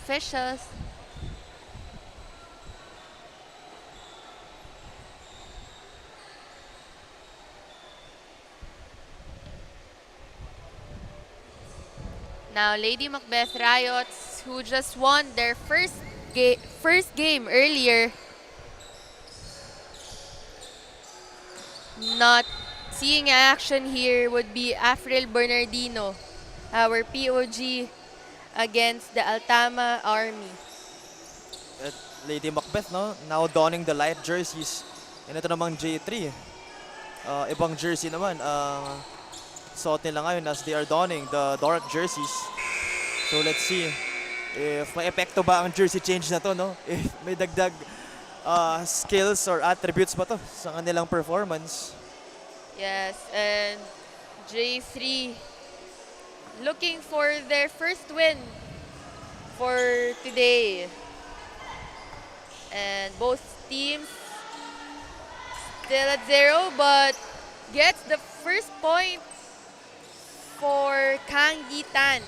officials. Now, Lady Macbeth Riots, who just won their first game earlier, not seeing action here would be Afril Bernardino, our POG against the Altama Army. At Lady Macbeth, no? Now donning the light jerseys. And ito namang J3. Ibang jersey naman ang suot nila ngayon as they are donning the dark jerseys. So let's see if may epekto ba ang jersey change na to, no? If may dagdag skills or attributes ba to sa kanilang performance. Yes, and J3 looking for their first win for today. And both teams still at 0, but gets the first point for Kangitan.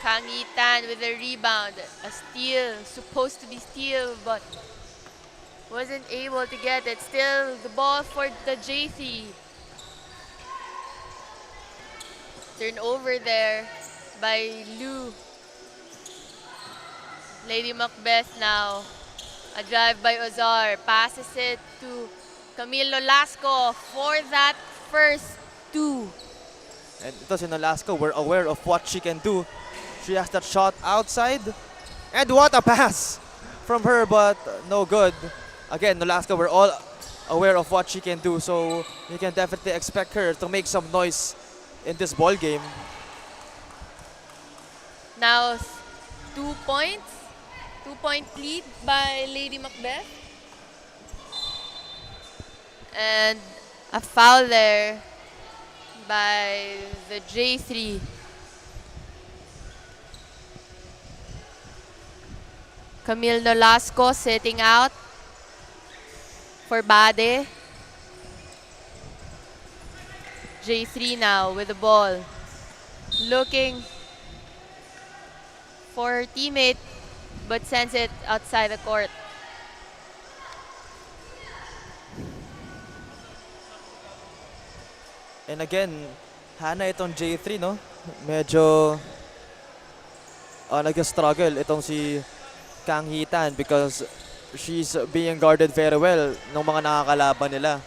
Kangitan with a rebound, a steal, supposed to be steal, but wasn't able to get it. Still the ball for the J3. Turnover there by Lou. Lady Macbeth now. A drive by Ozar. Passes it to Camilo Lasco for that first two. And ito si Nolasco, we're aware of what she can do. She has that shot outside. And what a pass from her, but no good. Again, Nolasco, we're all aware of what she can do, so you can definitely expect her to make some noise in this ball game. Now 2 points. 2-point lead by Lady Macbeth. And a foul there by the J3. Camille Nolasco sitting out for Bade. J3 now with the ball. Looking for her teammate, but sends it outside the court. And again, Hana itong J3, no? Medyo nag-struggle itong si Kang Hitan because she's being guarded very well ng mga nakakalaban nila.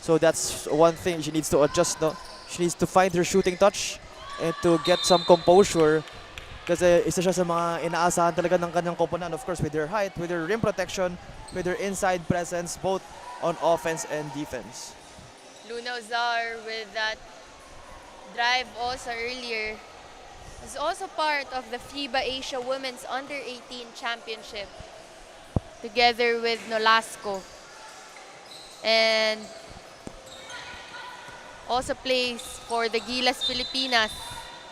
So that's one thing she needs to adjust, no? She needs to find her shooting touch and to get some composure kasi isa siya sa mga inaasahan talaga ng kanyang koponan, of course, with her height, with her rim protection, with her inside presence, both on offense and defense. Luna Ozar with that drive also earlier is also part of the FIBA Asia Women's Under-18 Championship together with Nolasco. And also plays for the Gilas Pilipinas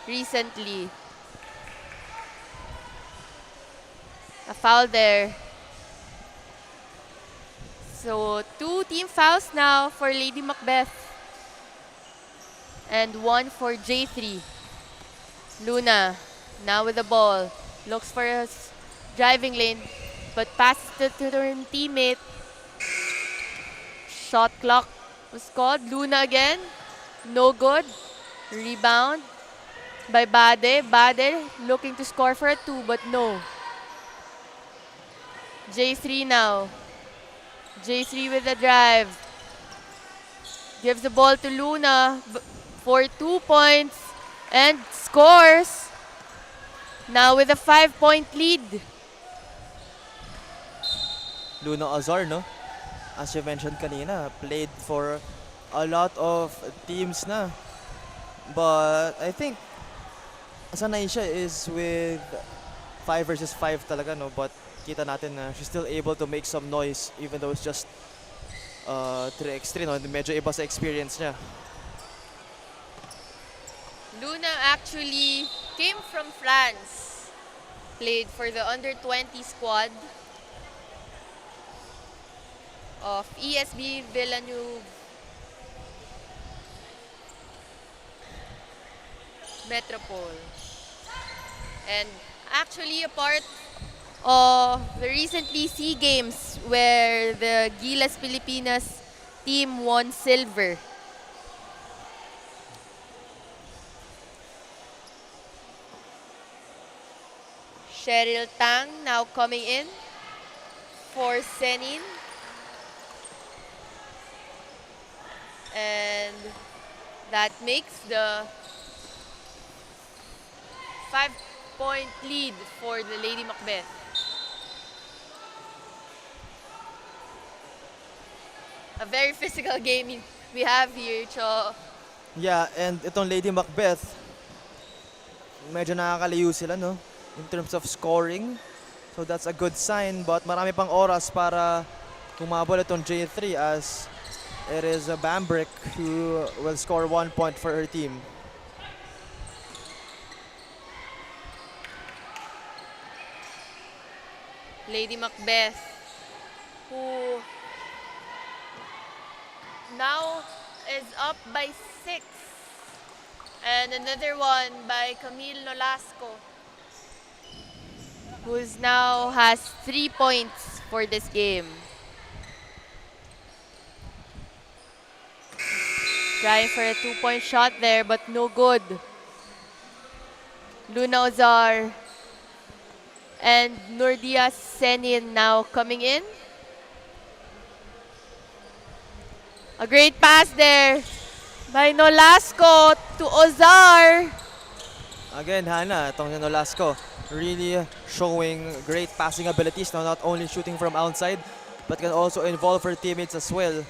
recently. A foul there. So 2 team fouls now for Lady Macbeth. And 1 for J3. Luna now with the ball. Looks for a driving lane, but passes it to her teammate. Shot clock was called. Luna again. No good. Rebound by Bade. Bade looking to score for a 2, but no. J3 now. J3 with the drive. Gives the ball to Luna for 2 points and scores. Now with a 5-point lead. Luna Azar, no? As you mentioned kanina, played for a lot of teams na. But I think sanay siya is with 5 versus 5 talaga, no? But kita natin na she's still able to make some noise even though it's just 3x3, no? Medyo iba sa experience niya. Luna actually came from France. Played for the under-20 squad of ESB Villeneuve. Metropole. And actually a part of the recently SEA Games where the Gilas Pilipinas team won silver. Cheryl Tang now coming in for Senin. And that makes the 5-point lead for the Lady Macbeth. A very physical game we have here, Cho. Yeah, and itong Lady Macbeth, medyo nakakalayo sila, no? In terms of scoring. So that's a good sign, but marami pang oras para kumabol itong J3 as it is a Bambrick who will score 1 point for her team. Lady Macbeth, who now is up by 6. And another one by Camille Nolasco, who now has 3 points for this game. Trying for a 2-point shot there, but no good. Luna Ozar and Nurdia Senin now coming in. A great pass there by Nolasco to Ozar. Again, Hannah, itong Nolasco really showing great passing abilities, now not only shooting from outside, but can also involve her teammates as well.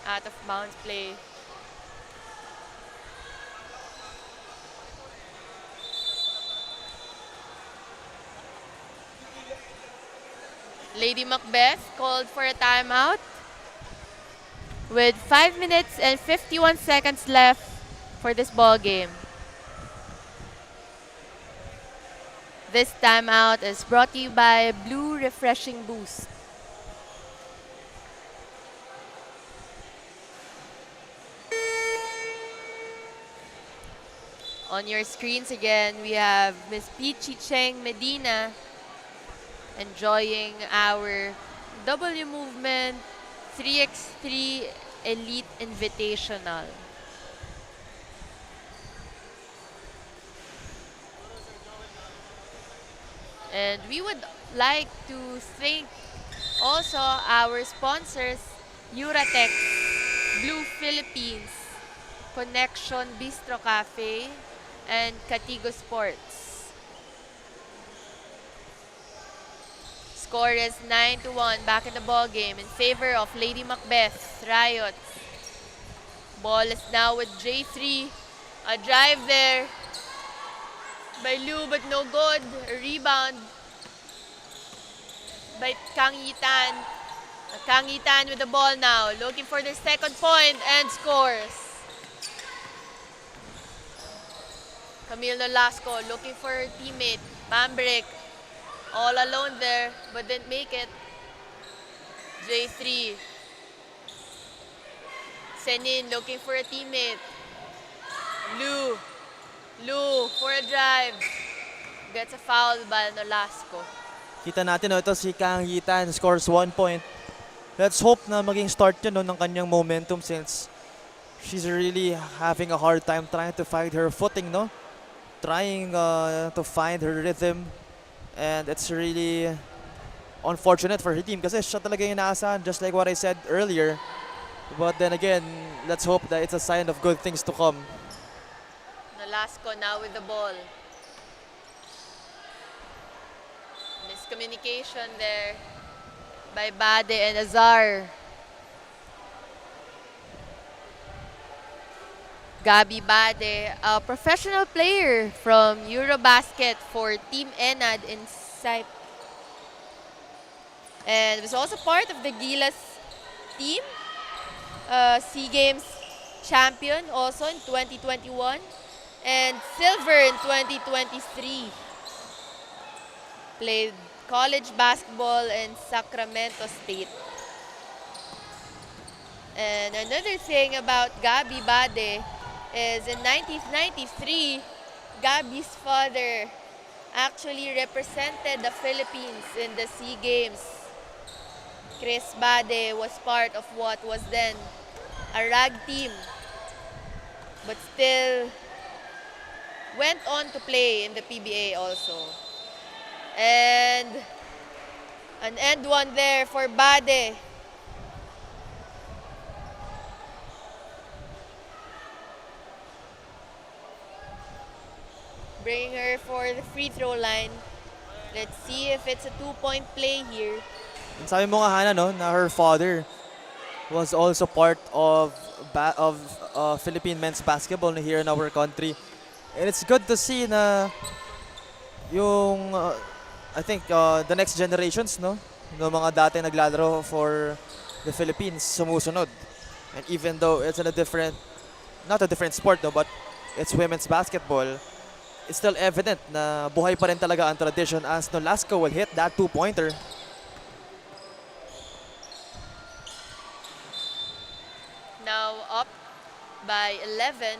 Out of bounds play. Lady Macbeth called for a timeout with 5 minutes and 51 seconds left for this ball game. This timeout is brought to you by Blue Refreshing Boost. On your screens again, we have Miss Peachy Cheng Medina enjoying our W Movement 3x3 Elite Invitational. And we would like to thank also our sponsors, Uratex, Blue Philippines, Connection Bistro Cafe, and Katigo Sports. Score is 9-1 back in the ball game in favor of Lady Macbeth Riots. Ball is now with J3. A drive there by Liu, but no good. A rebound by Kang Yitan. Kang Yitan with the ball now, looking for their second point and scores. Camille Nolasco looking for her teammate, Bambrick, all alone there, but didn't make it. J3. Senin looking for a teammate. Lu for a drive. Gets a foul by Nolasco. Kita natin, no, ito si Kang Yitan scores 1 point. Let's hope na maging start yun, no, ng kanyang momentum since she's really having a hard time trying to find her footing, no? Trying to find her rhythm, and it's really unfortunate for her team kasi siya talaga yung inaasahan, just like what I said earlier. But then again, let's hope that it's a sign of good things to come. Nolasco now with the ball. Miscommunication there by Bade and Azar. Gabi Bade, a professional player from Eurobasket for Team Enad in Cyprus. And was also part of the Gilas team, SEA Games champion also in 2021, and silver in 2023. Played college basketball in Sacramento State. And another thing about Gabi Bade is in 1993, Gabi's father actually represented the Philippines in the SEA Games. Chris Bade was part of what was then a RAG team, but still went on to play in the PBA also. And an end one there for Bade. Bringing her for the free throw line. Let's see if it's a 2-point play here. And sabi mo nga, Hana, no, na her father was also part of Philippine men's basketball here in our country. And it's good to see na yung, I think, the next generations, no, no mga dati naglalaro for the Philippines, sumusunod. And even though it's in a different, not a different sport, no, but it's women's basketball, it's still evident na buhay pa rin talaga ang tradition as Nolasco will hit that two-pointer. Now up by 11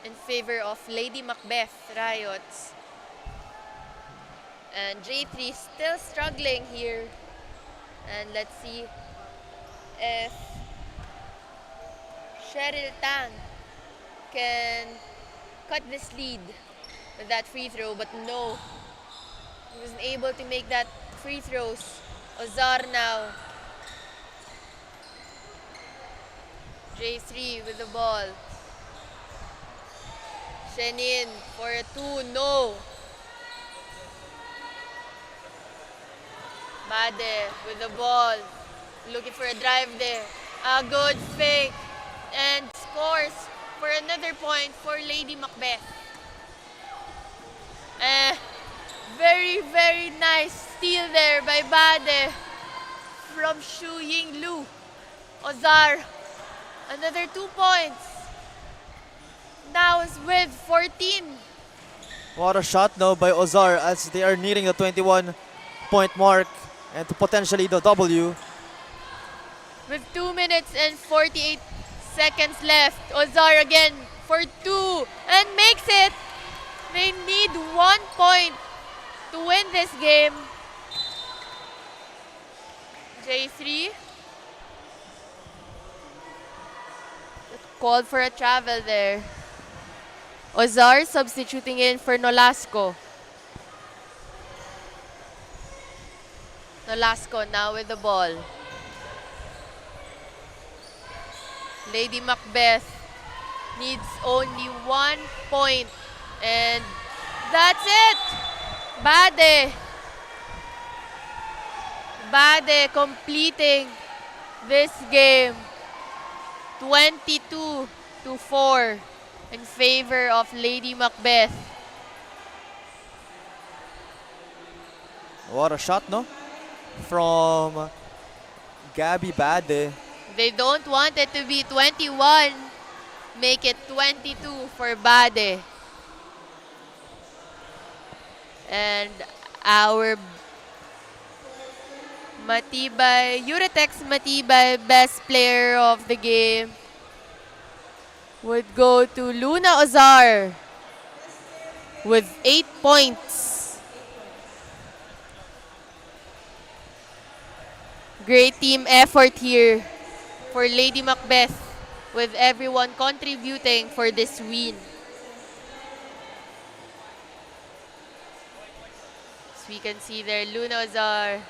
in favor of Lady Macbeth Riots. And J3 still struggling here. And let's see if Cheryl Tang can cut this lead with that free throw, but no. He wasn't able to make that free throws. Ozar now. J3 with the ball. Shenin for a 2, no. Bade with the ball. Looking for a drive there. A good fake. And scores for another point for Lady Macbeth. Very, very nice steal there by Bade from Xu Ying Lu. Ozar, another 2 points. Now is with 14. What a shot now by Ozar as they are nearing the 21-point mark and potentially the W. With 2 minutes and 48 seconds left. Ozar again for 2 and makes it. They need 1 point to win this game. J3 called for a travel there. Ozar substituting in for Nolasco. Nolasco now with the ball. Lady Macbeth needs only 1 point. And that's it! Bade. Bade completing this game 22-4 in favor of Lady Macbeth. What a shot, no? From Gabi Bade. They don't want it to be 21. Make it 22 for Bade. And our Matibay, Uratex Matibay best player of the game would go to Luna Ozar with 8 points. Great team effort here for Lady Macbeth, with everyone contributing for this win. As we can see there, Luna Ozar